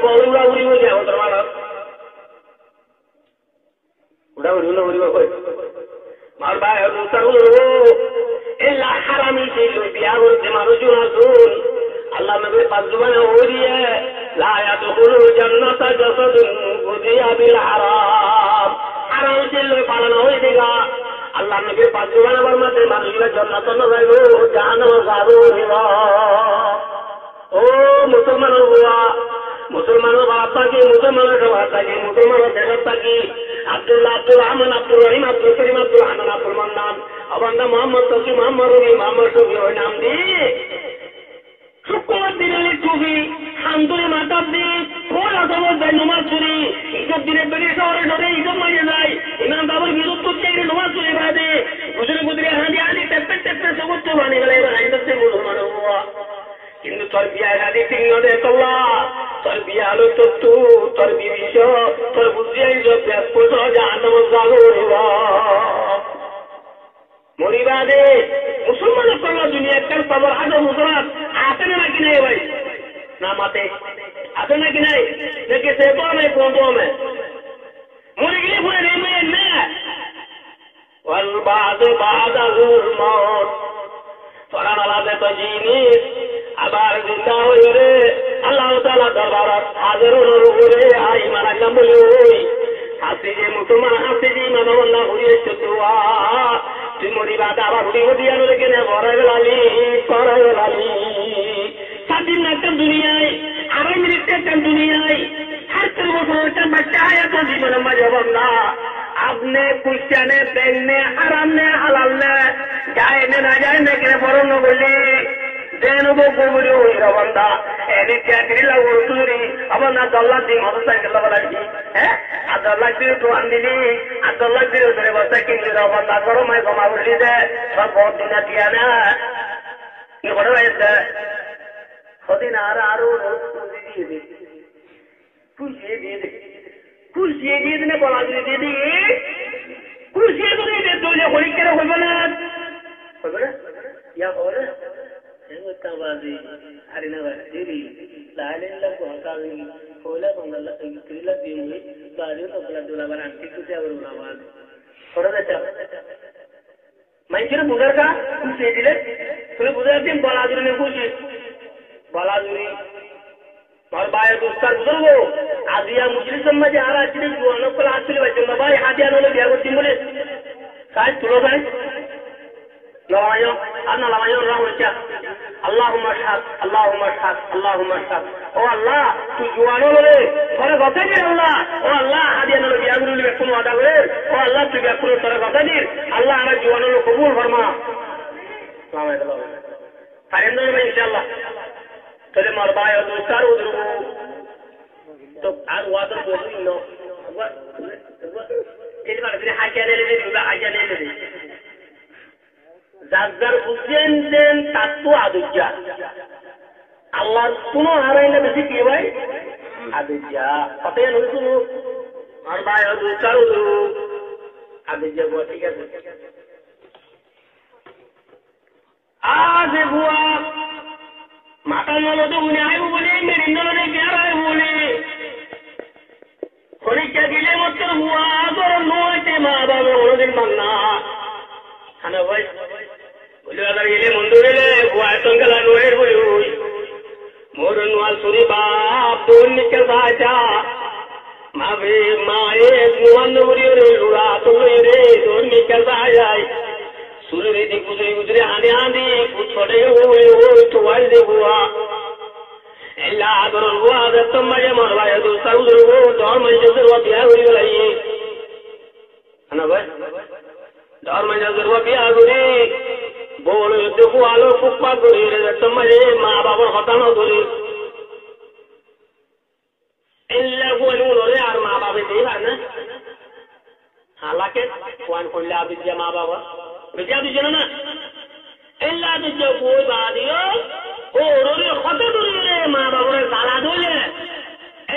বড় উড়া উড়ি বলি আমাদের মানুষ উড়া উড়ি উড়া উড়িব কই মার ভাই দুস্তার উড়বো এলা হারামি ছিল বিয়া করতে মানুষজন আসুন আল্লাহ নবীর পাঁচ জবানে ওরিয়ে লা ইয়াদখুলুল জান্নাতা জাসাদুন গুদিয়া বিল হারাম হারাম ছিল পালন হই দিগা আল্লাহ নবীর পাঁচ জবানে বর্মাতে মানুষরা জান্নাত না যাইবো জাহান্নামে যাবো নিবা ও মুসলমানের বুয়া মুসলমানের বাপ থাকি মুসলমানের সভা থাকি মুসলমানের দেশের থাকি আব্দুল্লাহ আব্দুল রহমান আব্দুল রহিম আব্দুল করিম আব্দুল হানান আব্দুল মান্নান আবান্দা মোহাম্মদ তকি মোহাম্মদ রবি মোহাম্মদ শফি ওই নাম দি শুক্রবার দিনের টুপি হান্দুরি মাতাব দি কোন আসামত যায় নমাজ চুরি ইসব দিনের বেড়ে শহরে ধরে ইসব মারিয়ে যায় ইমাম বাবুর বিরুদ্ধ চাইলে নমাজ চুরি বাদে গুজরে গুজরে হাঁদি হাঁদি টেপে টেপে সবুজ বানি গেলে এবার হাইতে মুসলমানের বুয়া কিন্তু তোর বিয়া হাদি তিন দে তোলা তোর বিয়া হলো তো তোর বিবিশ তোর বুঝিয়াই ব্যাস জাহান্নাম জাগরিবা মরিবাদে মুসলমানের করলো দুনিয়া কাল পাবর আজ মুসলমান আছে নাকি নাই ভাই না মাতে আছে নাকি নাই দেখে সে নাই কোন মে মরে গেলে পরে নেমে না ওয়াল বাদ বাদাল মউত তোরা নালাতে তো জিনিস আবার জিন্দা হই রে আল্লাহ তাআলা দরবারত হাজির হলো রে আই মারাকাম বলি ওই হাসি যে মুসলমান হাসি যে মানবল্লাহ হইয়ে চতুয়া তুই মরিবাদ আবার হুড়ি হুদিয়ানো রেখে নে বড়াইলালি স্বাধীন একটা দুনিয়ায় 2.5 মিনিট একটা দুনিয়ায় 70 বছর একটা বাচ্চা আয়াত জীবন মাঝে বন্ধা আপনি কুইশানে বেগনে আরামনে হালালনে যায় না যায় না কেন বড় নগলি দেনবো গোবরি ওই বন্ধা এনে চাকরি লাগো তুরি আমার না দল্লা দি মোটরসাইকেল লাগি হ্যাঁ আদল্লা দিয়ে তো আনদিনি আদল্লা দিয়ে ধরে বসে কিনলি বন্ধা করো মাই কমা বলি দে সব বহুত দিন দিয়া না কি বড় হয়েছে কদিন আরো দিয়ে দে খুশিয়ে দিয়ে দিনে বলা দিয়ে দিদি খুশিয়ে তো দিয়ে দে হরিকের হইব না ইয়া হবে বাজি হারিনা বাজি লাইলা কোহাকাবি কোলা বঙ্গলা তিলা দিমুই বাজি তো বলা দুলাবার আন্টি কুতে আবার উলাবাদ করে দেটা মাইকের বুগারকা খুশিয়ে দিলে তুমি বুঝার দিন বলা দিনে খুশি বলা দিনি और बाय दोस्तार बुजुर्गो आदिया मुजलिस में आ रहा है जुआनो को आचले बच्चों में भाई आदिया नो बिया को सिंबले साइज तुलो भाई लवायो अन्ना लवायो राहुल अल्लाहुम्मा शहाद ओ अल्लाह तू जुआनो ले थोड़ा কথা দির আল্লাহ ও আল্লাহ আদিয়া নো বিয়া গুলো লে কোনো আদা করে ও আল্লাহ তুই বিয়া করে তোরা কথা দির আল্লাহ আমার जुआनो লো কবুল ফরমা সালাম আলাইকুম ফারেন্দো ইনশাআল্লাহ তাহলে মার ভাই দুস্তার উদ্রু তো আর ওয়াটার বলি নো এই মানে হাজার নেলে দিবা হাজার নেলে যার বুঝেন দেন তাত্ত্ব আদুজ্জা আল্লাহর কোনো হারাইলে বেশি কি ভাই আদুজ্জা কতই নতুন আর ভাই দুস্তার উদ্রু আদুজ্জা গো ঠিক আছে আজ বুয়া মাতা নলদে উনি আইব বলে মেরি নলদে গ্যার আইব বলে পরীক্ষা দিলে মাত্র হুয়া তোর নয়তে মা বাবা ওদের মান্না খানা ভাই বলে আদার গেলে মন্দ গেলে হুয়া সঙ্গলা নয়ের বলে ওই মোর নোয়াল সুরি বাপ তোর নিকে বাজা মাবে মায়ে নোয়ান বলি রে লুড়া তোর রে তোর নিকে বাজাই सुरे दी गुजरे गुजरे आने आने कुछ छोड़े हुए वो तो वाल दे हुआ एला आदर हुआ दत्त मजे मरवाए तो साउदर वो दौर में जजर वो बिया हुई गई है ना भाई दौर में जजर वो बिया हुई बोल देखो आलो फुकपा गुरी रे दत्त मजे मां बाबा हटानो गुरी एला वो नो रे यार मां बाबा दे ना हालांकि कौन ला बिया मां बाबा विद्या दीजिए ना एल्ला दीजिए कोई बात ओ रोरे खत दूरी रे माँ बाबू रे साला दोले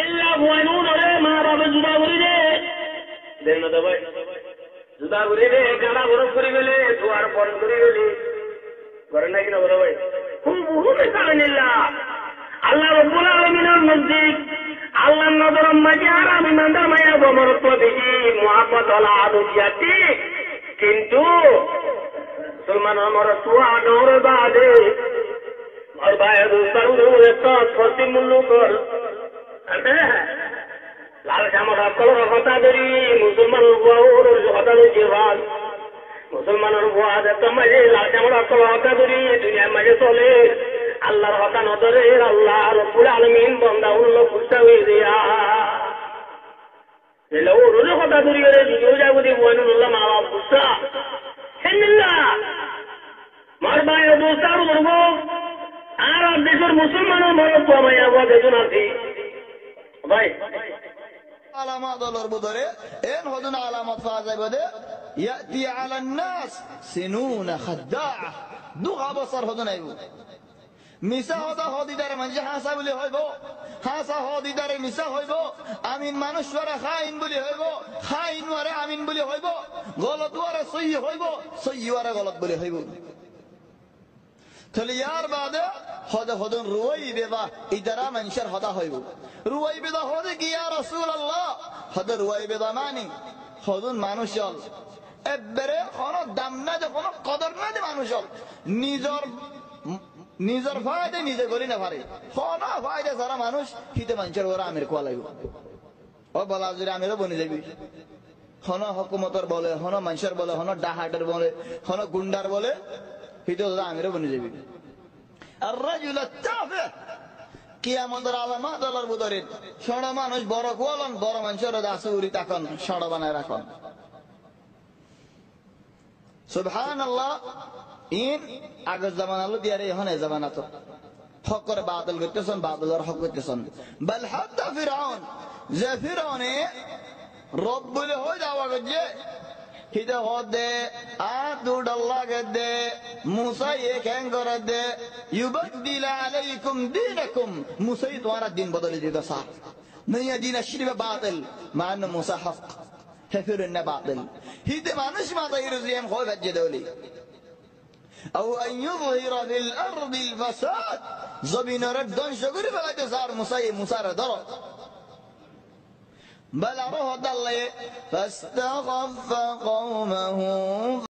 एल्ला बुआनू रे माँ बाबू जुदा बुरी रे देन न दबाई जुदा बुरी रे गाना बरफ करी गेले दुआर पर करी गेली घर ना कि न दबाई खूब बहुत सारा निल्ला अल्लाह रब्बुल आलमीन नजदीक আল্লাহ নজর মাঝে আর আমি ইমানদার মায়া বমরত্ব বেশি মহাপত হল আদু জিয়াতি কিন্তু মুসলমানের মরত্ব আদর বাদে আর ভাইয়া দুস্তার একটা সত্যি মূল্য কর লাল শ্যামর সকলের কথা ধরি মুসলমানের বুয়ার কথা ধরি ভাল মুসলমানের বুয়া দেখতে মাঝে লাল শ্যামর সকলের কথা ধরি দুনিয়ার মাঝে চলে আল্লাহর হকা নজরে আল্লাহ রব্বুল আলামিন বান্দা উল্ল খুশা হয়ে দিয়া এলো রোজ কথা ধরি রে ভিডিও যাবো দি বয়নুল্লাহ মা বাপ খুশা হেল্লাহ মার ভাই দোস্তার করব আর দেশের মুসলমানের মরত মায়া বাবা দেখুন আছি ভাই علامات الأربطة إن هذون علامات فازة بده يأتي على الناس سنون خداعة دوغا بصر هذون أيوه মিছা হতা হদিদারে মানুষ হাসা বলি হইব হাসা হদিদারে মিছা হইব আমিন মানুষ ওয়ারে খাইন বলি হইব খাইন ওয়ারে আমিন বলি হইব গলত ওয়ারে সহি হইব সহি ওয়ারে গলত বলি হইব তাহলে ইয়ার বাদে হদে হদন রুয়াই বেদা ইদারা মানুষের হদা হইব রুয়াই বেদা হদে কি ইয়া রাসূলুল্লাহ হদে রুয়াই বেদা মানি হদন মানুষ হল এবারে কোনো দাম না যে কোনো কদর না যে মানুষ হল নিজের ফায়দা নিজে করি না পারে কোনো ফায়দা সারা মানুষ হিতে মানুষের ওরা আমির কোয়া লাগবে ও বলা যদি আমিরও বনে যাবি হন হকুমতর বলে হন মানুষের বলে হন ডাহাটের বলে হন গুন্ডার বলে হিতে ওরা আমিরও বনে যাবি আর রাজুল তাফে কিয়ামতের আলামত আল্লাহর ভিতরে ষড় মানুষ বড় কোয়ালন বড় মানুষের দাসুরি তাকন ষড় বানায় রাখন সুবহানাল্লাহ ইন আগের জামান আলো দিয়ার এখন এই জামানা তো হক করে বাতিল করতেছেন বাতিলের হক করতেছেন বল হাত্তা ফিরআউন যে ফিরআউনে রব বলে হয়ে যাওয়া গেছে হিদে হদে আ দুডাল্লা গদে মুসা এক হ্যাং করে দে ইউবদিল আলাইকুম দীনকুম মুসা তোমারা দিন বদলে দিতে স্যার নয়া দিন শিরবে বাতিল মান মুসা হক হেফিরুন বাতিল হিদে মানুষ মাথা ইরজিয়াম হয় বাজে দলি أو أن يظهر في الأرض الفساد زبين ردون شكر فلا تسار مسار درو بل أروه الله فاستخف قومه